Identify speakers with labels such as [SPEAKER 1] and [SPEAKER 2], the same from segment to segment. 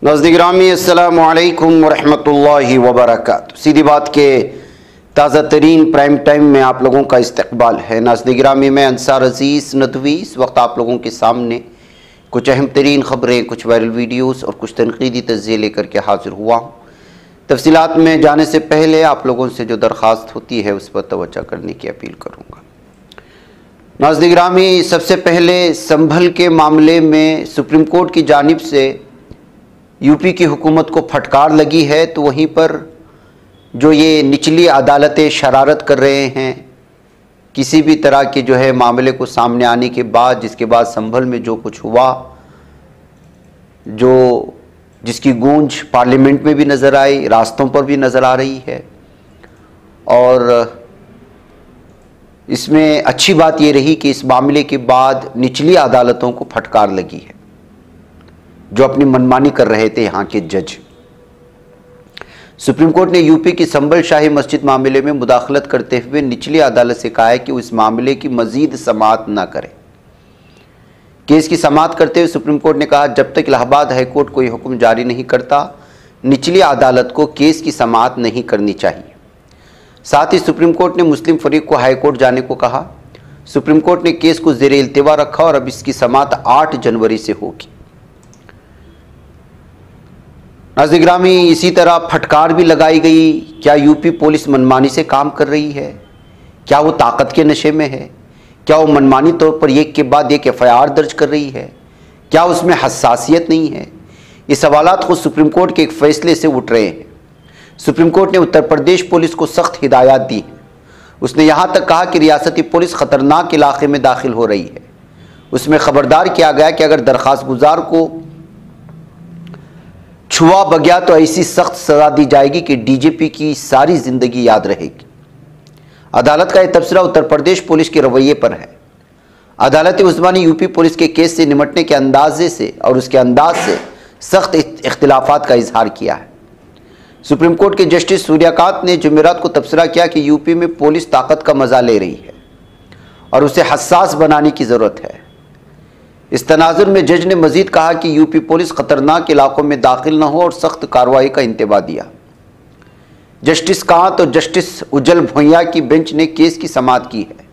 [SPEAKER 1] नाज़रीन गिरामी अस्सलामु अलैकुम वरहमतुल्लाहि वबरकातुहू। सीधी बात के ताज़ा तरीन प्राइम टाइम में आप लोगों का इस्तकबाल है। नाज़रीन गिरामी में अंसार अजीज़ नदवी इस वक्त आप लोगों के सामने कुछ अहम तरीन ख़बरें, कुछ वायरल वीडियोस और कुछ तनक़ीदी तज़्ज़िये लेकर के हाज़िर हुआ हूँ। तफसीलात में जाने से पहले आप लोगों से जो दरख्वास्त होती है उस पर तवज्जो करने की अपील करूँगा। नाज़रीन गिरामी, सबसे पहले संभल के मामले में सुप्रीम कोर्ट की जानिब से यूपी की हुकूमत को फटकार लगी है, तो वहीं पर जो ये निचली अदालतें शरारत कर रहे हैं किसी भी तरह के जो है मामले को सामने आने के बाद, जिसके बाद संभल में जो कुछ हुआ, जो जिसकी गूंज पार्लियामेंट में भी नज़र आई, रास्तों पर भी नज़र आ रही है। और इसमें अच्छी बात ये रही कि इस मामले के बाद निचली अदालतों को फटकार लगी है, जो अपनी मनमानी कर रहे थे यहाँ के जज। सुप्रीम कोर्ट ने यूपी की संभल शाही मस्जिद मामले में मुदाखलत करते हुए निचली अदालत से कहा है कि वो इस मामले की मजीद समाअत न करे। केस की समाअत करते हुए सुप्रीम कोर्ट ने कहा, जब तक इलाहाबाद हाई कोर्ट कोई हुक्म जारी नहीं करता, निचली अदालत को केस की समाअत नहीं करनी चाहिए। साथ ही सुप्रीम कोर्ट ने मुस्लिम फरीक को हाई कोर्ट जाने को कहा। सुप्रीम कोर्ट ने केस को ज़ेरे इल्तिवा रखा और अब इसकी समाअत 8 जनवरी से होगी। नाज़रीन गिरामी, इसी तरह फटकार भी लगाई गई, क्या यूपी पुलिस मनमानी से काम कर रही है? क्या वो ताकत के नशे में है? क्या वो मनमानी तौर पर एक के बाद एक FIR दर्ज कर रही है? क्या उसमें हसासियत नहीं है? ये सवालात खुद सुप्रीम कोर्ट के एक फैसले से उठ रहे हैं। सुप्रीम कोर्ट ने उत्तर प्रदेश पुलिस को सख्त हिदायत दी है। उसने यहाँ तक कहा कि रियासती पुलिस ख़तरनाक इलाके में दाखिल हो रही है। उसमें ख़बरदार किया गया कि अगर दरख्वास्त गुजार को छुआ बगया तो ऐसी सख्त सज़ा दी जाएगी कि DGP की सारी ज़िंदगी याद रहेगी। अदालत का यह तबसरा उत्तर प्रदेश पुलिस के रवैये पर है। अदालत उस्मा ने यूपी पुलिस के केस से निमटने के अंदाजे से और उसके अंदाज से सख्त इख्तिलाफात का इजहार किया है। सुप्रीम कोर्ट के जस्टिस सूर्यकांत ने जुमेरात को तबसरा किया कि यूपी में पुलिस ताकत का मजा ले रही है और उसे हसास बनाने की ज़रूरत है। इस तनाजुर में जज ने मजीद कहा कि यूपी पुलिस खतरनाक इलाकों में दाखिल न हो और सख्त कार्रवाई का इंतबा दिया। जस्टिस कांत और जस्टिस उज्जवल भुइयां की बेंच ने केस की समाअत की है।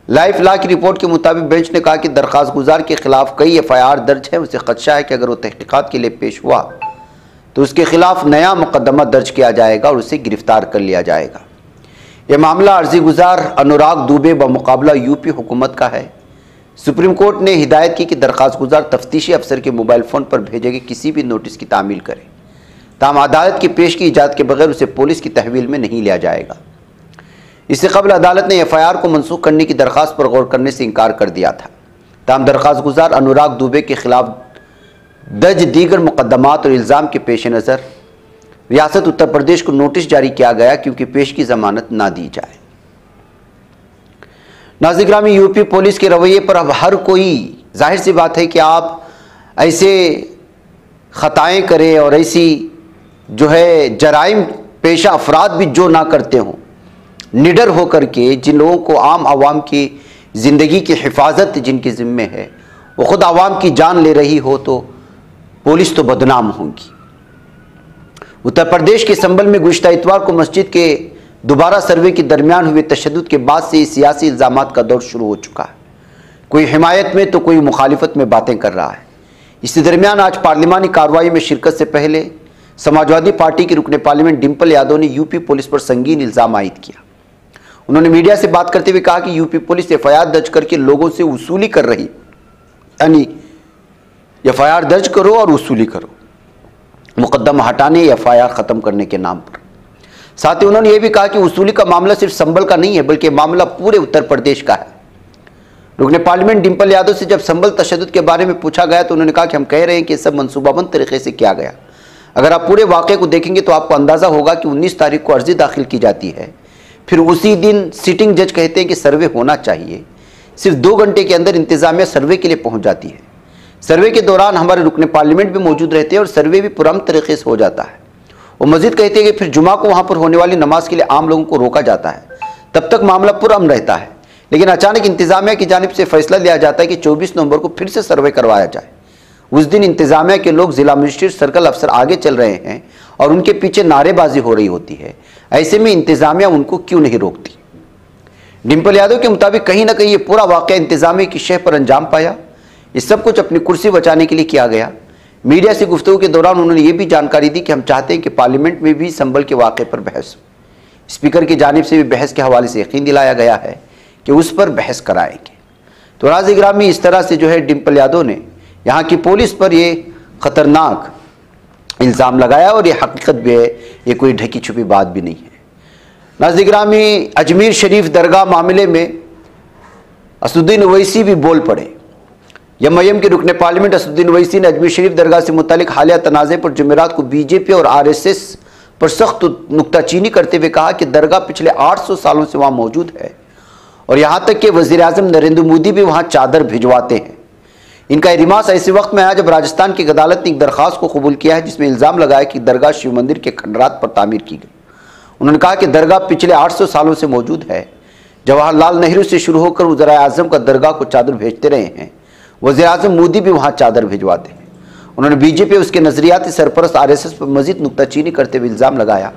[SPEAKER 1] लाइफ लॉ की रिपोर्ट के मुताबिक बेंच ने कहा कि दरख्वास्त गुजार के खिलाफ कई FIR दर्ज है। उसे खदशा है कि अगर वो तहकीकात के लिए पेश हुआ तो उसके खिलाफ नया मुकदमा दर्ज किया जाएगा और उसे गिरफ्तार कर लिया जाएगा। यह मामला अर्जी गुजार अनुराग दुबे बमुकाबला यूपी हुकूमत का है। सुप्रीम कोर्ट ने हिदायत की कि दरख्वास्त गुजार तफ्तीशी अफसर के मोबाइल फ़ोन पर भेजे गए किसी भी नोटिस की तामील करे, ताम अदालत की पेश की इजाज़त के बगैर उसे पुलिस की तहवील में नहीं लिया जाएगा। इससे कबल अदालत ने FIR को मनसूख करने की दरख्वास्त पर गौर करने से इनकार कर दिया था। ताम दरख्वास्त गुजार अनुराग दुबे के खिलाफ दर्ज दीगर मुकदमात और इल्ज़ाम के पेश नज़र रियासत उत्तर प्रदेश को नोटिस जारी किया गया क्योंकि पेश की ज़मानत ना दी जाए। नाज़रीन गिरामी, यूपी पुलिस के रवैये पर अब हर कोई, जाहिर सी बात है कि आप ऐसे ख़ताएँ करें और ऐसी जो है जराइम पेशा अफराद भी जो ना करते हों, निडर होकर के जिन लोगों को आम आवाम की ज़िंदगी की हिफाजत जिनके ज़िम्मे है, वो ख़ुद आवाम की जान ले रही हो तो पुलिस तो बदनाम होगी। उत्तर प्रदेश के संभल में गुज़िश्ता इतवार को मस्जिद के दोबारा सर्वे के दरमियान हुए तशद्दुद के बाद से सियासी इल्ज़ामात का दौर शुरू हो चुका है। कोई हिमायत में तो कोई मुखालिफत में बातें कर रहा है। इसी दरमियान आज पार्लिमानी कार्रवाई में शिरकत से पहले समाजवादी पार्टी की रुकने पार्लियामेंट डिम्पल यादव ने यूपी पुलिस पर संगीन इल्ज़ाम आयद किया। उन्होंने मीडिया से बात करते हुए कहा कि यूपी पुलिस FIR दर्ज करके लोगों से वसूली कर रही, यानी FIR दर्ज करो और वसूली करो, मुकदमा हटाने या FIR ख़त्म करने के नाम पर। साथ ही उन्होंने ये भी कहा कि वसूली का मामला सिर्फ संभल का नहीं है बल्कि मामला पूरे उत्तर प्रदेश का है। रुकने पार्लियामेंट डिम्पल यादव से जब संभल तशद्दुद के बारे में पूछा गया तो उन्होंने कहा कि हम कह रहे हैं कि सब मनसूबाबंद तरीके से किया गया। अगर आप पूरे वाक़े को देखेंगे तो आपको अंदाज़ा होगा कि 19 तारीख को अर्जी दाखिल की जाती है, फिर उसी दिन सिटिंग जज कहते हैं कि सर्वे होना चाहिए। सिर्फ 2 घंटे के अंदर इंतज़ामिया सर्वे के लिए पहुँच जाती है। सर्वे के दौरान हमारे रुकने पार्लियामेंट भी मौजूद रहते हैं और सर्वे भी पुरअमन तरीके से हो जाता है। वो मजीद कहते हैं कि फिर जुमा को वहाँ पर होने वाली नमाज के लिए आम लोगों को रोका जाता है, तब तक मामला पुरअमन रहता है। लेकिन अचानक इंतज़ामिया की जानिब से फैसला लिया जाता है कि 24 नवंबर को फिर से सर्वे करवाया जाए उस दिन इंतजामिया के लोग जिला मजिस्ट्रेट सर्कल अफसर आगे चल रहे हैं और उनके पीछे नारेबाजी हो रही होती है। ऐसे में इंतजामिया उनको क्यों नहीं रोकती? डिंपल यादव के मुताबिक कहीं ना कहीं ये पूरा वाकया इंतजामिया की शह पर अंजाम पाया। ये सब कुछ अपनी कुर्सी बचाने के लिए किया गया। मीडिया से गुफ्तगू के दौरान उन्होंने ये भी जानकारी दी कि हम चाहते हैं कि पार्लियामेंट में भी संबल के वाक़े पर बहस हो। स्पीकर की जानिब से भी बहस के हवाले से यकीन दिलाया गया है कि उस पर बहस कराएंगे। तो नाज़रीन, इस तरह से जो है डिंपल यादव ने यहाँ की पुलिस पर ये ख़तरनाक इल्ज़ाम लगाया और ये हकीकत भी है, ये कोई ढकी छुपी बात भी नहीं है। नाज़रीन, अजमेर शरीफ दरगाह मामले में असदुद्दीन ओवैसी भी बोल पड़े। एमआईएम के रुकने पार्लियामेंट असदुद्दीन ओवैसी ने अजमेर शरीफ दरगाह से मुतालिक हालिया तनाज़े पर जुमेरात को बीजेपी और आरएसएस पर सख्त नुक्ताचीनी करते हुए कहा कि दरगाह पिछले 800 सालों से वहाँ मौजूद है और यहाँ तक कि वज़ीर-ए-आज़म नरेंद्र मोदी भी वहाँ चादर भिजवाते हैं। इनका रिमास ऐसे वक्त में आया जब राजस्थान की अदालत ने एक दरख्वास्त को कबूल किया है जिसमें इल्ज़ाम लगाया कि दरगाह शिव मंदिर के खंडरात पर तामीर की गई। उन्होंने कहा कि दरगाह पिछले 800 सालों से मौजूद है। जवाहरलाल नेहरू से शुरू होकर वज़ीर-ए-आज़म का दरगाह को चादर भेजते रहे हैं। वज़ीर-ए-आज़म मोदी भी वहाँ चादर भिजवाते हैं। उन्होंने बीजेपी और उसके नज़रियाती सरपरस्त आरएसएस पर मजीद नुक्ताचीनी करते हुए इल्ज़ाम लगाया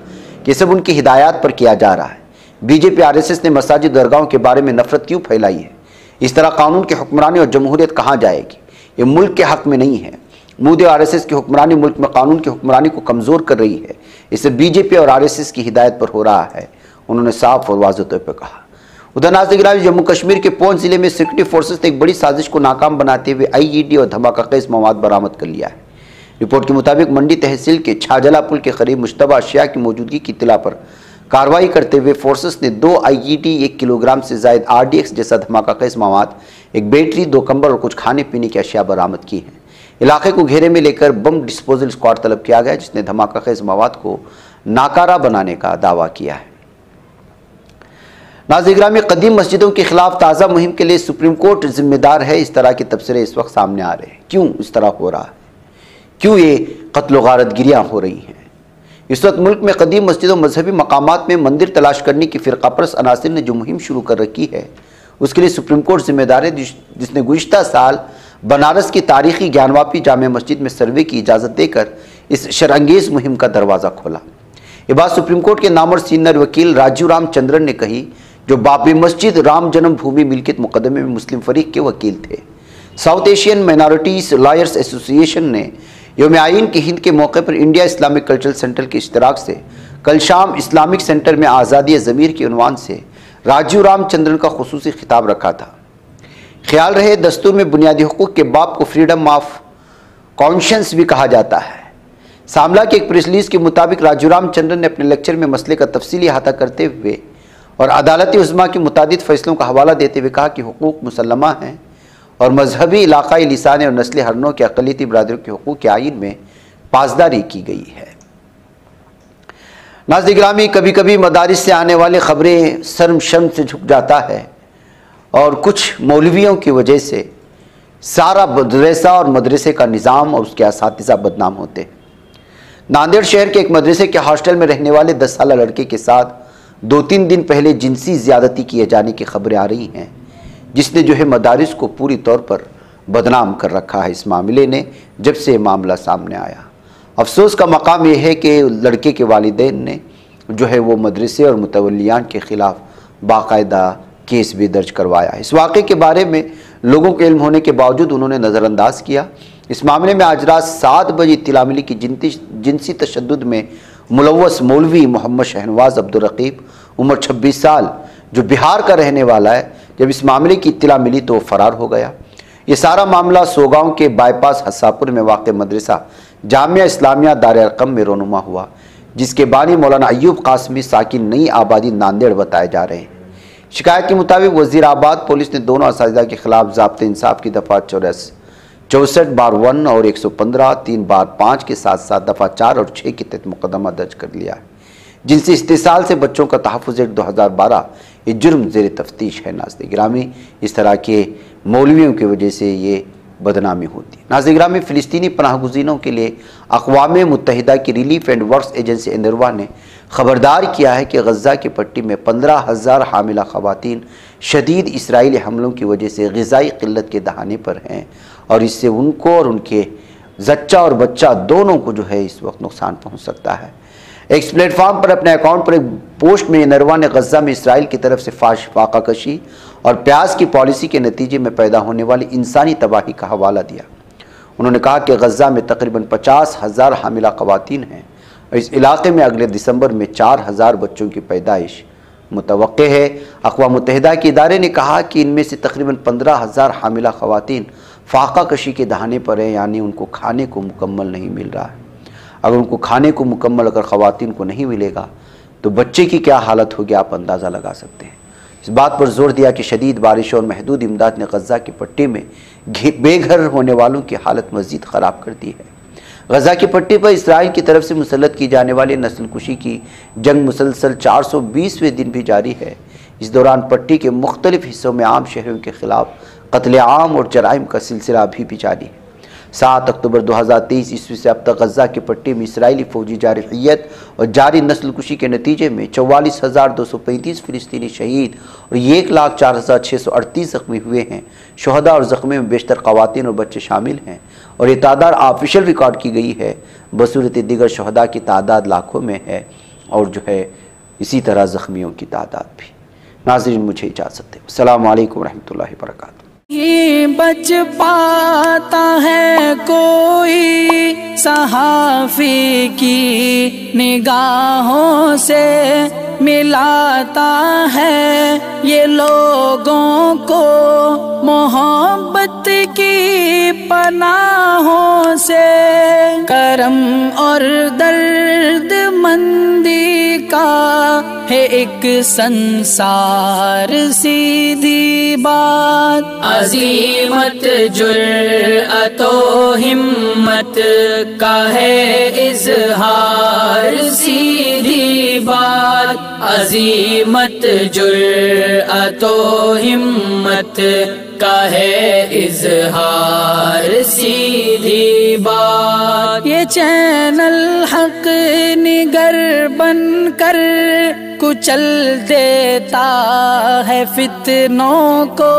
[SPEAKER 1] कि सब उनकी हिदायत पर किया जा रहा है। बीजेपी आरएसएस ने मसाजिद दरगाहों के बारे में नफरत क्यों फैलाई है? इस तरह कानून की हुक्मरानी और जमहूरियत कहाँ जाएगी? ये मुल्क के हक़ में नहीं है। मोदी और आरएसएस की हुक्मरानी मुल्क में कानून की हुक्मरानी को कमज़ोर कर रही है। इससे बीजेपी और आरएसएस की हिदायत पर हो रहा है, उन्होंने साफ और वाज़ेह तौर पर कहा। उधर नाज़रीन, जम्मू कश्मीर के पूंछ जिले में सिक्योरिटी फोर्सेस ने एक बड़ी साजिश को नाकाम बनाते हुए आईईडी और धमाकाखेज़ मवाद बरामद कर लिया है। रिपोर्ट के मुताबिक मंडी तहसील के छाजला पुल के करीब मुश्तबा अशिया की मौजूदगी की इत्तला पर कार्रवाई करते हुए फोर्सेस ने 2 आईईडी, 1 किलोग्राम से ज़ायद आरडीएक्स जैसा धमाकाखेज़ मवाद, एक बैटरी, 2 कंबल और कुछ खाने पीने की अशिया बरामद की हैं। इलाके को घेरे में लेकर बम डिस्पोजल स्क्वाड तलब किया गया जिसने धमाकाखेज़ मवाद को नाकारा बनाने का दावा किया है। नाज़रीन, कदीम मस्जिदों के खिलाफ ताज़ा मुहिम के लिए सुप्रीम कोर्ट जिम्मेदार है। इस तरह के तबसरे इस वक्त सामने आ रहे हैं। क्यों इस तरह हो रहा है? क्यों ये कत्ल गारतगिरियाँ हो रही हैं? इस वक्त मुल्क में कदीम मस्जिदों मजहबी मकामात में मंदिर तलाश करने की फ़िरक़ापरस्त अनासिर ने जो मुहिम शुरू कर रखी है उसके लिए सुप्रीम कोर्ट जिम्मेदार है, जिसने गुज़िश्ता साल बनारस की तारीखी ज्ञानवापी जामे मस्जिद में सर्वे की इजाज़त देकर इस शरअंगेज़ मुहिम का दरवाज़ा खोला। ये बात सुप्रीम कोर्ट के नामवर सीनियर वकील राजीव रामचंद्रन ने कही, जो बाबरी मस्जिद राम जन्मभूमि मिल्कियत मुकदमे में मुस्लिम फरीक के वकील थे। South Asian minorities lawyers association ने यौम आइन के हिंद के मौके पर इंडिया इस्लामिक कल्चरल सेंटर के इश्तराक से कल शाम इस्लामिक सेंटर में आज़ादी ज़मीर के उन्वान से राजीव रामचंद्रन का खुसूसी खिताब रखा था। ख्याल रहे दस्तूर में बुनियादी हुकूक के बाब को फ्रीडम ऑफ कॉन्शियंस भी कहा जाता है। सामला के एक प्रेस रिलीज के मुताबिक राजीव रामचंद्रन ने अपने लेक्चर में मसले का तफसीली अहाता करते हुए और अदालती उज़्मा के मुतादिद फ़ैसलों का हवाला देते हुए कहा कि हुकूक मुसल्लमा हैं और मजहबी, इलाक़ाई, लिसानी और नस्ली हरनों के अक़लियती बरादरों के हुकूक के आइन में पासदारी की गई है। नाज़रीन, कभी कभी मदारिस से आने वाली ख़बरें शर्म से झुक जाता है और कुछ मौलवियों की वजह से सारा मदरसा और मदरसे का निज़ाम और उसके असातिज़ा बदनाम होते हैं। नांदेड़ शहर के एक मदरसे के हॉस्टल में रहने वाले 10 साला लड़के के साथ 2-3 दिन पहले जिनसी ज़्यादती किए जाने की खबरें आ रही हैं, जिसने जो है मदारिस को पूरी तौर पर बदनाम कर रखा है इस मामले ने जब से मामला सामने आया। अफसोस का मकाम यह है कि लड़के के वालिदैन ने जो है वो मदरसे और मुतवल्लियान के ख़िलाफ़ बाकायदा केस भी दर्ज करवाया। इस वाक़े के बारे में लोगों को इल्म होने के बावजूद उन्होंने नज़रअंदाज किया। इस मामले में आज रात 7 बजे इत्तला मिली कि जिनसी तशद्दुद में मुलव्वस मौलवी मोहम्मद शहनवाज अब्दुल रकीब उम्र 26 साल जो बिहार का रहने वाला है, जब इस मामले की इत्तला मिली तो फरार हो गया। ये सारा मामला सोगांव के बाईपास हसापुर में वाक़ मदरसा जामिया इस्लामिया दार-ए-अरक़म में रोनुमा हुआ, जिसके बानी मौलाना अय्यूब कासमी साकिन नई आबादी नांदेड़ बताए जा रहे हैं। शिकायत के मुताबिक वज़ीराबाद पुलिस ने दोनों असातिज़ा के खिलाफ ज़ाब्ते इंसाफ की दफ़ा 64/1 और 115/3/5 के साथ साथ दफ़ा 4 और 6 के तहत मुकदमा दर्ज कर लिया है, जिनसे इस्तेसाल से बच्चों का तहफ़्फ़ुज़ एक्ट 2012 ये जुर्म ज़ेर तफ्तीश है। नाज़रीन, इस तरह के मौलवियों की वजह से ये बदनामी होती है। नाज़रीन, फ़िलिस्तीनी पनाहगुज़ीनों के लिए अक़वाम मुत्तहिदा की relief and works agency UNRWA ने ख़बरदार किया है कि गज़ा की पट्टी में 15,000 हामिला ख़वातीन शदीद इसराइली हमलों की वजह से ग़िज़ाई क़िल्लत के दहाने पर हैं और इससे उनको और उनके जच्चा और बच्चा दोनों को जो है इस वक्त नुकसान पहुंच सकता है। एक प्लेटफॉर्म पर अपने अकाउंट पर एक पोस्ट में नरवा ने गज़ा में इसराइल की तरफ से फाका कशी और प्याज की पॉलिसी के नतीजे में पैदा होने वाली इंसानी तबाही का हवाला दिया। उन्होंने कहा कि गज़ा में तकरीबन 50,000 हामिला ख़वातीन हैं और इस इलाके में अगले दिसंबर में 4,000 बच्चों की पैदाइश मुतवक्के है। अक़वाम मुत्तहिदा के इदारे ने कहा कि इनमें से तकरीबन 15,000 हामिला ख़वातीन फाका कशी के दहाने पर हैं, यानी उनको खाने को मुकम्मल नहीं मिल रहा है। अगर उनको खाने को मुकम्मल अगर ख़वातीन को नहीं मिलेगा तो बच्चे की क्या हालत होगी, आप अंदाज़ा लगा सकते हैं। इस बात पर जोर दिया कि शदीद बारिश और महदूद इमदाद ने गज़ा की पट्टी में बेघर होने वालों की हालत मज़ीद ख़राब कर दी है। गज़ा की पट्टी पर इसराइल की तरफ से मुसल्लत की जाने वाली नस्ल कुशी की जंग मुसलसल 420वें दिन भी जारी है। इस दौरान पट्टी के मुख्तलिफ हिस्सों में आम शहरों के खिलाफ कत्ले आम और जराइम का सिलसिला अभी भी जारी है। 7 अक्टूबर 2023 ईस्वी से अब तक गज़ा की पट्टी में इसराइली फ़ौजी जारहियत और जारी नस्ल कुशी के नतीजे में 44,235 फ़िलिस्तीनी शहीद और 1,04,638 ज़ख्मी हुए हैं। शहदा और ज़ख्मी में बेशतर ख़वातीन और बच्चे शामिल हैं और ये तादाद ऑफिशियल रिकॉर्ड की गई है। बसूरत दीगर शहदा की तादाद लाखों में है और जो है इसी तरह ज़ख्मियों की तादाद भी। नाज़रीन, मुझे इजाज़त दें। अस्सलामु अलैकुम व रहमतुल्लाहि व बरकातुहू।
[SPEAKER 2] ही बच पाता है कोई सहाफ़ी की निगाहों से, मिलाता है ये लोगों को मोहब्बत की पनाहों से। करम और दर्द मंदी का है एक संसार सीधी बात। अज़ीमत जुर्अतो हिम्मत का है इज़हार सीधी बात। अज़ीमत जुर्अतो हिम्मत का है इज़हार सीधी बात। ये चैनल हक निगर बन कर कुचल देता है फितनों को।